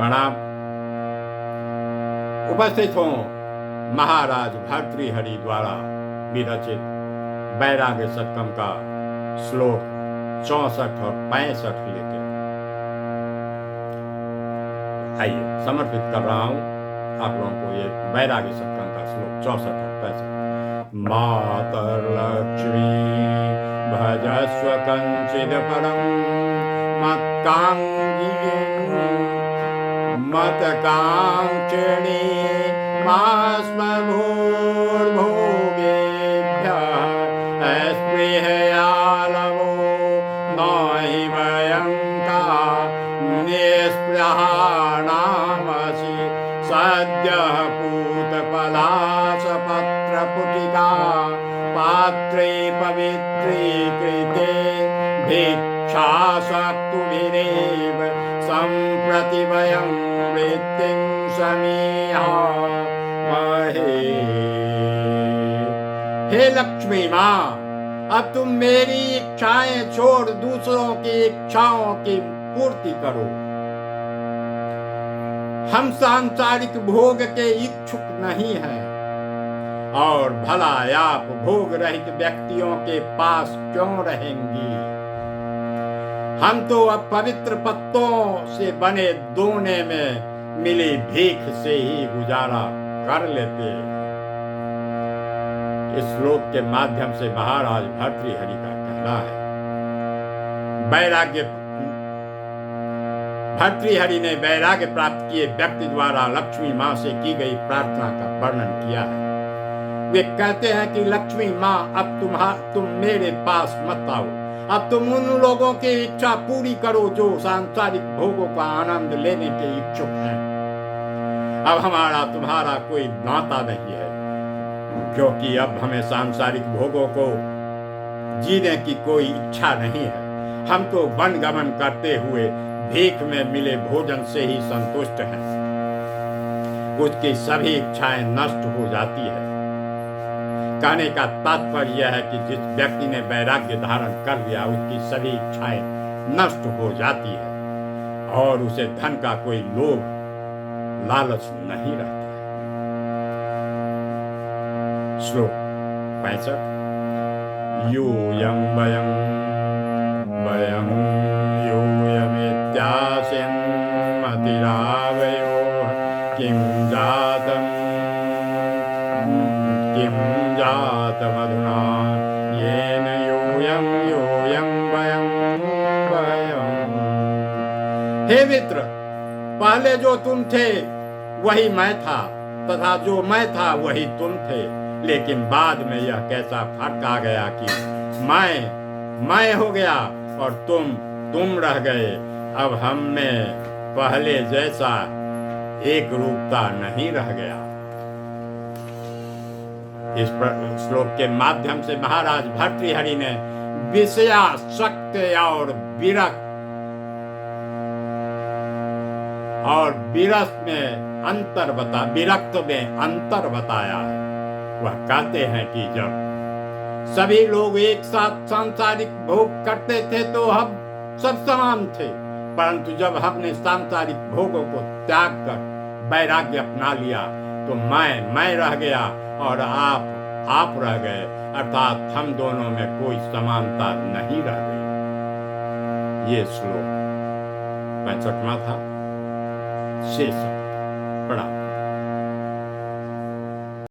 प्रणाम। उपस्थित हों महाराज भर्तृहरि द्वारा विरचित वैराग्य शतकम का श्लोक 64 और 65 लेके आइए समर्पित कर रहा हूं आप लोगों को ये वैराग्य शतकम का श्लोक 64 और 65। मातर्लक्ष्मी भजस्व कंचिद परम मतकांक्षिणी मास्मभूर्भोगेभ्यः स्पृहयालवो नहि भयङ्का निःस्पृहाणामसि सद्यः पूतपलाशपत्रपुटिका पात्रे पवित्रीकृते भिक्षासक्तुभिरेव सम्प्रति वयं वृत्तिं समीहामहे। हे लक्ष्मी माँ, अब तुम मेरी इच्छाएं छोड़ दूसरों की इच्छाओं की पूर्ति करो। हम सांसारिक भोग के इच्छुक नहीं हैं और भला आप भोग रहित व्यक्तियों के पास क्यों रहेंगी। हम तो अब पवित्र पत्तों से बने दोने में मिली भीख से ही गुजारा कर लेते। इस श्लोक के माध्यम से महाराज भर्तृहरि का कहना है भर्तृहरि ने वैराग्य प्राप्त किए व्यक्ति द्वारा लक्ष्मी माँ से की गई प्रार्थना का वर्णन किया है। वे कहते हैं कि लक्ष्मी माँ, अब तुम मेरे पास मत आओ। अब तुम उन लोगों की इच्छा पूरी करो जो सांसारिक भोगों का आनंद लेने के इच्छुक हैं। अब हमारा तुम्हारा कोई नाता नहीं है, क्योंकि अब हमें सांसारिक भोगों को जीने की कोई इच्छा नहीं है। हम तो वन गमन करते हुए भीख में मिले भोजन से ही संतुष्ट हैं। उसकी सभी इच्छाएं नष्ट हो जाती है। कहने का तात्पर्य यह है कि जिस व्यक्ति ने वैराग्य धारण कर लिया उसकी सभी इच्छाएं नष्ट हो जाती है और उसे धन का कोई लोभ लालच नहीं रहता। श्लोक 65। यूयं वयं यूयमित्यासिन् मतिरावयोः किं जातमधुना येन यूयं वयं। हे मित्र, पहले जो तुम थे वही मैं था तथा जो मैं था वही तुम थे, लेकिन बाद में यह कैसा फर्क आ गया कि मैं हो गया और तुम रह गए। अब हम में पहले जैसा एक रूपता नहीं रह गया। इस श्लोक के माध्यम से महाराज भर्तृहरि ने विषयासक्त और विरक्त में अंतर बताया है। वह कहते हैं कि जब सभी लोग एक साथ सांसारिक भोग करते थे तो हम सब समान थे, परंतु जब हमने सांसारिक भोगों को त्याग कर वैराग्य अपना लिया तो मैं रह गया और आप रह गए, अर्थात हम दोनों में कोई समानता नहीं रह गई। ये श्लोक 65वां था। शेष प्रणाम।